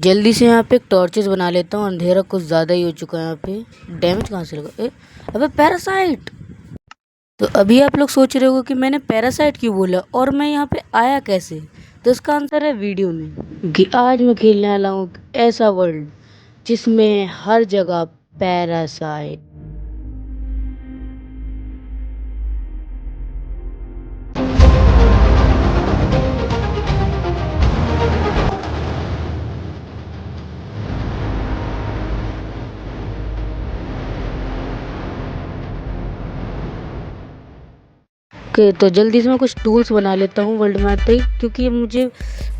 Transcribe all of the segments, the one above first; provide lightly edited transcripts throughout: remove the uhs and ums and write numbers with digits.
जल्दी से यहाँ पे एक टॉर्चेस बना लेता हूँ। अंधेरा कुछ ज़्यादा ही हो चुका है यहाँ पे। डैमेज कहाँ से लगा? अबे पैरासाइट। तो अभी आप लोग सोच रहे हो कि मैंने पैरासाइट क्यों बोला और मैं यहाँ पे आया कैसे। तो इसका आंसर है वीडियो में कि आज मैं खेलने वाला हूँ ऐसा वर्ल्ड जिसमें हर जगह पैरासाइट। ओके, तो जल्दी से मैं कुछ टूल्स बना लेता हूँ वर्ल्ड मैप पे, क्योंकि मुझे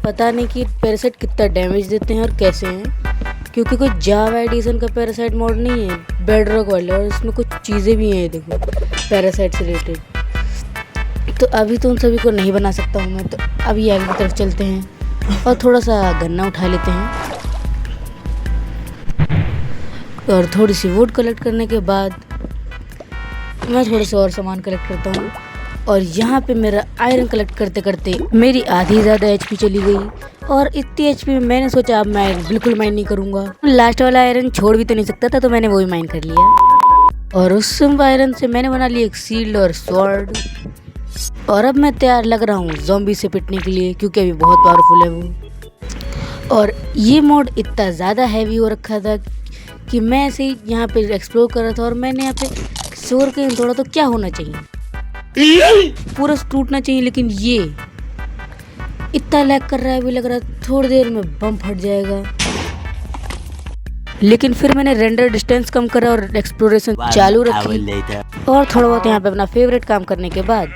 पता नहीं कि पैरासाइट कितना डैमेज देते हैं और कैसे हैं। क्योंकि कोई जावा एडिशन का पैरासाइट मॉड नहीं है, बेडरॉक वाला, और इसमें कुछ चीज़ें भी हैं देखो पैरासाइट से रिलेटेड। तो अभी तो उन सभी को नहीं बना सकता हूँ मैं, तो अभी आगे की तरफ चलते हैं और थोड़ा सा गन्ना उठा लेते हैं। और थोड़ी सी वुड कलेक्ट करने के बाद मैं थोड़े से और सामान कलेक्ट करता हूँ। और यहाँ पे मेरा आयरन कलेक्ट करते करते मेरी आधी ज़्यादा एचपी चली गई। और इतनी एचपी में मैंने सोचा अब मैं बिल्कुल माइन नहीं करूँगा। लास्ट वाला आयरन छोड़ भी तो नहीं सकता था, तो मैंने वो भी माइन कर लिया। और उस आयरन से मैंने बना लिया एक शील्ड और स्वॉर्ड। और अब मैं तैयार लग रहा हूँ ज़ॉम्बी से पिटने के लिए, क्योंकि अभी बहुत पावरफुल है वो। और ये मोड इतना ज़्यादा हैवी हो रखा था कि मैं ऐसे ही यहाँ पे एक्सप्लोर कर रहा था और मैंने यहाँ पे शोर के थोड़ा तो क्या होना चाहिए, पूरा टूटना चाहिए, लेकिन ये इतना लैग कर रहा है, अभी लग रहा है थोड़ी देर में बम फट जाएगा। लेकिन फिर मैंने रेंडर डिस्टेंस कम करा और एक्सप्लोरेशन चालू रखी। और थोड़ा बहुत यहाँ पे अपना फेवरेट काम करने के बाद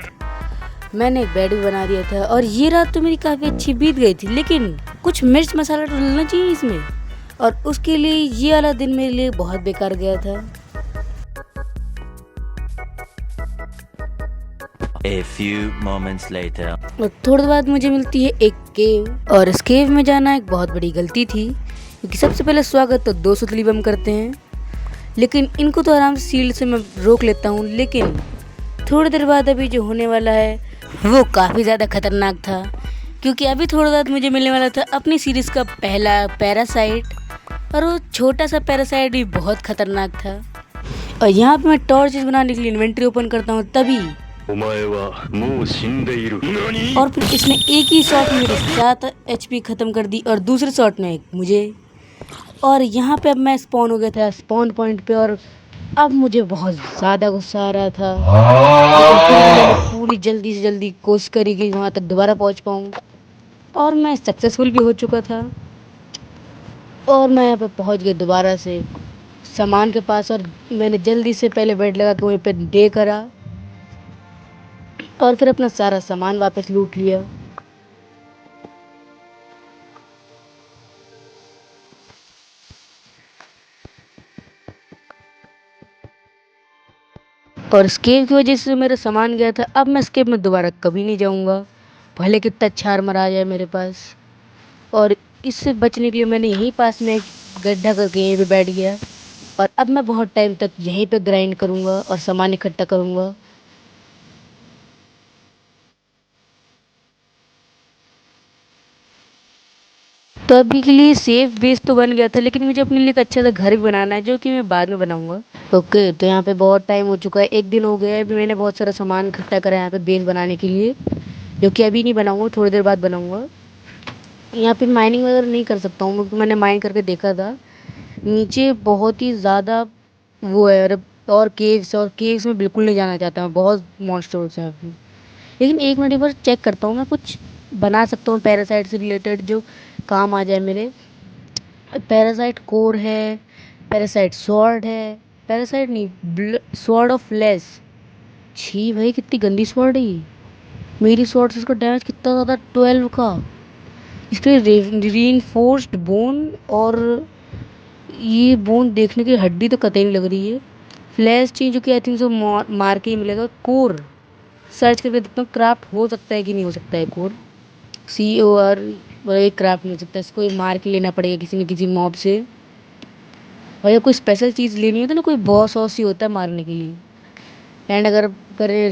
मैंने एक बेड भी बना दिया था। और ये रात तो मेरी काफ़ी अच्छी बीत गई थी, लेकिन कुछ मिर्च मसाला तो डलना चाहिए इसमें, और उसके लिए ये वाला दिन मेरे लिए बहुत बेकार गया था। A few moments later. और थोड़ी देर बाद मुझे मिलती है एक केव, और इस केव में जाना एक बहुत बड़ी गलती थी, क्योंकि सबसे पहले स्वागत तो 2 सुतली बम करते हैं। लेकिन इनको तो आराम से शील्ड से मैं रोक लेता हूँ, लेकिन थोड़ी देर बाद अभी जो होने वाला है वो काफ़ी ज़्यादा खतरनाक था। क्योंकि अभी थोड़ी देर बाद मुझे मिलने वाला था अपनी सीरीज़ का पहला पैरासाइट, और वो छोटा सा पैरासाइट भी बहुत खतरनाक था। और यहाँ पे मैं टॉर्चेस बनाने के लिए इन्वेंट्री ओपन करता हूँ तभी, और फिर इसने एक ही शॉट में मेरी 7 एचपी ख़त्म कर दी और दूसरे शॉट में मुझे। और यहाँ पे अब मैं स्पॉन हो गया था स्पॉन पॉइंट पे, और अब मुझे बहुत ज़्यादा गुस्सा आ रहा था। लेकिन फिर मैंने पूरी जल्दी से जल्दी कोशिश करी कि वहाँ तक दोबारा पहुँच पाऊँ, और मैं सक्सेसफुल भी हो चुका था। और मैं यहाँ पे पहुँच गई दोबारा से सामान के पास, और मैंने जल्दी से पहले बेड लगा के वहीं पे डे करा और फिर अपना सारा सामान वापस लूट लिया। और स्केव की वजह से मेरा सामान गया था। अब मैं स्केव में दोबारा कभी नहीं जाऊंगा, भले कितना अच्छा आर्मर आ जाए मेरे पास। और इससे बचने के लिए मैंने यहीं पास में एक गड्ढा करके यहीं पे बैठ गया, और अब मैं बहुत टाइम तक यहीं पे ग्राइंड करूंगा और सामान इकट्ठा करूंगा। तो अभी के लिए सेफ बेस तो बन गया था, लेकिन मुझे अपने लिए एक अच्छा सा घर भी बनाना है, जो कि मैं बाद में बनाऊंगा। ओके, तो यहाँ पे बहुत टाइम हो चुका है, एक दिन हो गया है। अभी मैंने बहुत सारा सामान इकट्ठा करा है यहाँ पे बेस बनाने के लिए, जो कि अभी नहीं बनाऊंगा, थोड़ी देर बाद बनाऊंगा। यहाँ पे माइनिंग वगैरह नहीं कर सकता हूँ, क्योंकि मैंने माइन करके देखा था नीचे बहुत ही ज़्यादा वो है। और केव्स में बिल्कुल नहीं जाना चाहता मैं, बहुत मॉन्स्टर्स हैं अभी। लेकिन एक मिनट एक बार चेक करता हूँ, मैं कुछ बना सकता हूँ पैरासाइट से रिलेटेड जो काम आ जाए मेरे। पैरासाइट कोर है, पैरासाइट स्वॉर्ड है, पैरासाइट नहीं स्वॉर्ड ऑफ लेस। छी भाई, कितनी गंदी स्वॉर्ड है ये। मेरी स्वॉर्ड से इसका डैमेज कितना ज़्यादा, 12 का। इसके रीइंफोर्स्ड बोन, और ये बोन देखने की हड्डी तो कतई नहीं लग रही है। फ्लैश चाहिए, जो कि आई थिंक सो मार के ही मिलेगा। कोर सर्च करके देखता हूँ, क्राफ्ट हो सकता है कि नहीं हो सकता है कोर। COR एक क्राफ्ट नहीं हो सकता, इसको मार के लेना पड़ेगा किसी न किसी मॉब से। और या कोई स्पेशल चीज़ लेनी होती है ना, कोई बॉस वॉस ही होता है मारने के लिए। एंड अगर करें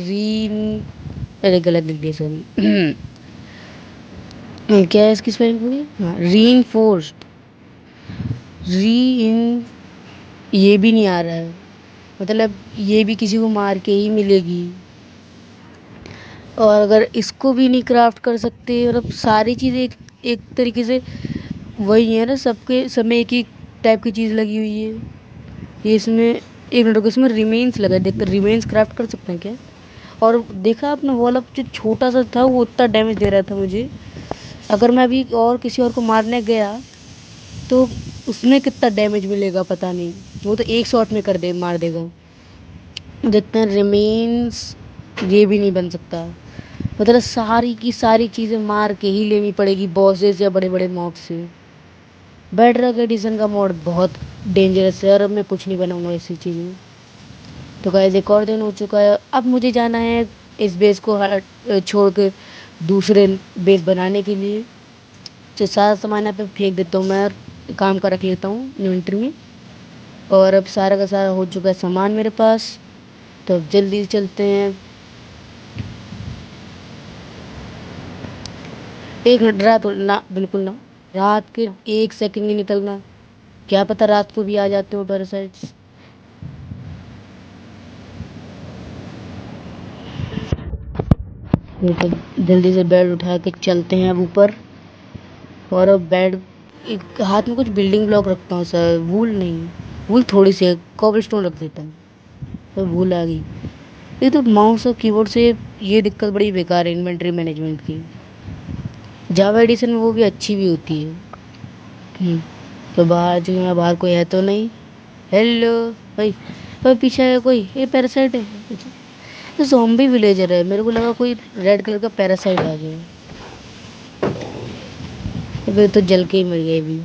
अरे गलत लिख दिया, सॉरी। क्या है इसकी स्पेलिंग पूरी? हाँ, रीइंफोर्स्ड री इन ये भी नहीं आ रहा है, मतलब ये भी किसी को मार के ही मिलेगी। और अगर इसको भी नहीं क्राफ्ट कर सकते, मतलब सारी चीज़ें एक एक तरीके से वही है ना, सबके सब में एक ही टाइप की चीज़ लगी हुई है। ये इसमें एक मिनट रुको, इसमें रिमेन्स लगा है, देखते रिमेन्स क्राफ्ट कर सकते हैं क्या। और देखा आपने वॉल अप जो छोटा सा था वो उतना डैमेज दे रहा था मुझे। अगर मैं अभी और किसी और को मारने गया तो उसमें कितना डैमेज मिलेगा पता नहीं, वो तो एक शॉट में कर दे मार देगा। देखते हैं रिमेन्स, ये भी नहीं बन सकता, मतलब सारी की सारी चीज़ें मार के ही लेनी पड़ेगी बॉसेस या बड़े बड़े मॉब से। बेडरॉक एडिशन का मोड बहुत डेंजरस है और अब मैं कुछ नहीं बनाऊंगा ऐसी चीज़ें। तो गाइस एक और दिन हो चुका है, अब मुझे जाना है इस बेस को छोड़ के दूसरे बेस बनाने के लिए। तो सारा सामान यहाँ पे फेंक देता हूँ मैं, और काम का रख लेता हूँ इन्वेंटरी में। और अब सारा का सारा हो चुका है सामान मेरे पास, तो अब जल्दी से चलते हैं। एक मिनट, रात ना, बिल्कुल ना, रात के एक सेकंड नहीं निकलना, क्या पता रात को भी आ जाते हो पैरासाइट्स। ये तो जल्दी से बेड उठा के चलते हैं अब ऊपर। और अब बेड एक हाथ में कुछ बिल्डिंग ब्लॉक रखता हूँ सर, वूल नहीं, वूल थोड़ी सी है, कॉबल स्टोन रख देता हूँ, तो भूल आ गई। ये तो माउस और कीबोर्ड से ये दिक्कत बड़ी बेकार है इन्वेंटरी मैनेजमेंट की। जावा एडिशन में वो भी अच्छी भी होती है। तो बाहर जो मैं, बाहर कोई है तो नहीं। हेलो भाई, भाई पीछे है कोई, ये पैरासाइट है, ये ज़ॉम्बी विलेजर है, मेरे को लगा कोई रेड कलर का पैरासाइट आ गया, ये तो जल के ही मर गए अभी।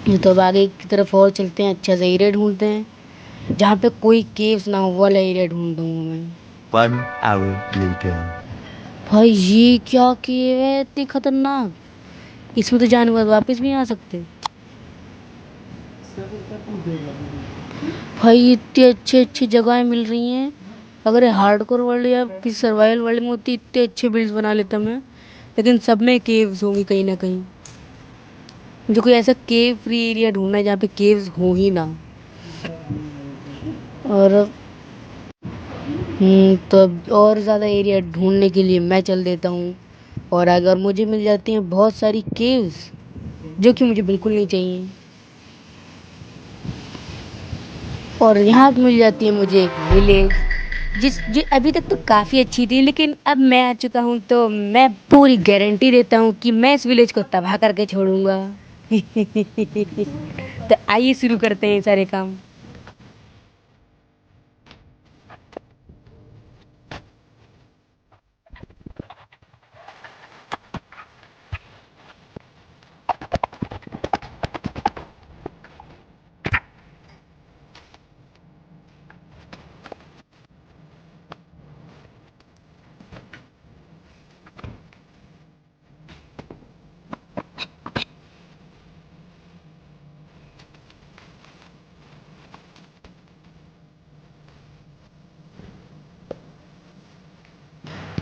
ये तो अब आगे की तरफ और चलते हैं, अच्छा सा एरिया ढूंढते हैं जहाँ पे कोई केव्स ना हो, वो वाला एरिया ढूंढता हूँ मैं। 1 hour later. भाई ये क्या केव है इतनी खतरनाक, इसमें तो जानवर वापस भी आ सकते। भाई इतनी अच्छी अच्छी जगहें मिल रही हैं, अगर हार्डकोर वर्ल्ड या फिर सर्वाइवल वर्ल्ड में होती इतने अच्छे बिल्ड्स बना लेता मैं, लेकिन सब में केव्स होंगी कहीं ना कहीं। मुझे कोई ऐसा केव फ्री एरिया ढूंढना है जहाँ पे केव्स हो ही ना। और तो अब और ज़्यादा एरिया ढूंढने के लिए मैं चल देता हूँ और आगे, और मुझे मिल जाती हैं बहुत सारी केव्स जो कि मुझे बिल्कुल नहीं चाहिए। और यहाँ पे मिल जाती है मुझे एक विलेज, जो अभी तक तो काफ़ी अच्छी थी, लेकिन अब मैं आ चुका हूँ तो मैं पूरी गारंटी देता हूँ कि मैं इस विलेज को तबाह करके छोड़ूंगा। तो आइए शुरू करते हैं ये सारे काम।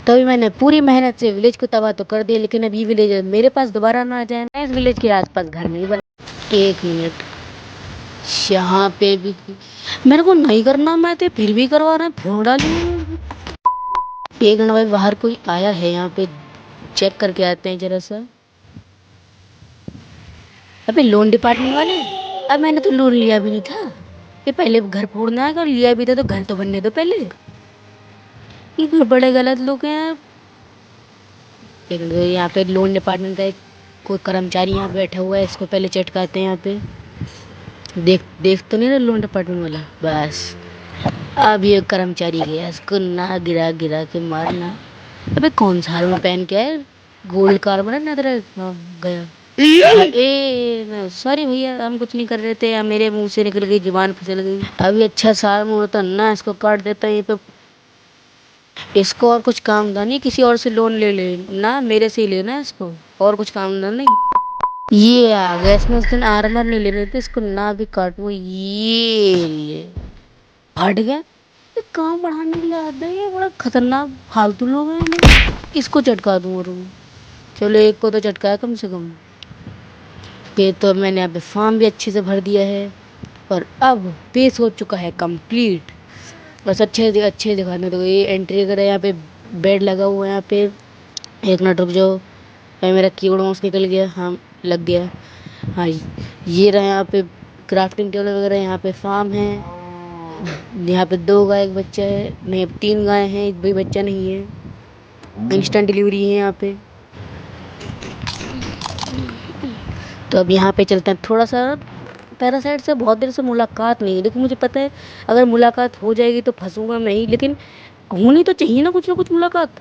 तभी मैंने पूरी मेहनत से विलेज को तबाह तो कर दिया, लेकिन अब ये विलेज मेरे पास दोबारा ना आ जाए। मैं इस विलेज के आसपास घर नहीं बना। एक मिनट, यहाँ पे भी मेरे को नहीं करना, मैं तो फिर भी करवा रहे हैं, फोड़ डाली। एक मिनट भाई, बाहर कोई आया है यहाँ पे, चेक करके आते हैं जरा सा। अबे लोन डिपार्टमेंट वाले, अब मैंने तो लोन लिया भी नहीं था, ये पहले घर फोड़ना है, अगर लिया भी था तो घर तो बनने दो पहले। ये बड़े गलत लोग हैं। एक मिनट, यहाँ पे लोन डिपार्टमेंट का एक कोई कर्मचारी यहाँ बैठा हुआ है, इसको पहले चटकाते हैं यहाँ पे। देख देख तो नहीं रहा लोन डिपार्टमेंट वाला, बस अब ये कर्मचारी गया, इसको ना गिरा गिरा के मारना। अबे कौन सा हेलमेट पहन के है, गोल्ड कार्बन है ना तेरा, हाँ, गया। ए सॉरी भैया, हम कुछ नहीं कर रहे थे, अब मेरे मुंह से निकल गई, जुबान फिसल गई। अभी अच्छा साल मुंह होता ना, इसको काट देता यहीं पे। इसको और कुछ काम था नहीं, किसी और से लोन ले ले ना, मेरे से ही लेना है इसको, और कुछ काम था नहीं। ये आ गया, इसमें उस दिन आर्मर नहीं ले रहे थे, इसको ना भी काटू, ये हट गया। ये काम बढ़ाने के लिए आता है, ये बड़ा खतरनाक फालतू लोग हैं ये लोग। इसको चटका दूँ और चलो एक को तो चटकाया कम से कम। ओके, तो मैंने यहाँ पे फॉर्म भी अच्छे से भर दिया है और अब बेस हो चुका है कंप्लीट। बस अच्छे दिखाने दो। ये एंट्री करें, यहाँ पे बेड लगा हुआ है यहाँ पे। एक मिनट रुक जाओ, भाई मेरा कीबोर्ड माउस निकल गया। हाँ, लग गया। हाँ, ये रहा यहाँ पे क्राफ्टिंग टेबल वगैरह। यहाँ पे फार्म है। यहाँ पे 2 गाय एक बच्चा है, नहीं 3 गाय हैं, एक भी बच्चा नहीं है। इंस्टेंट डिलीवरी है यहाँ पे। तो अब यहाँ पे चलते हैं थोड़ा सा। पैरासाइट से बहुत देर से मुलाकात नहीं है, लेकिन मुझे पता है अगर मुलाकात हो जाएगी तो फंसूंगा मैं ही, लेकिन होनी तो चाहिए ना कुछ मुलाकात।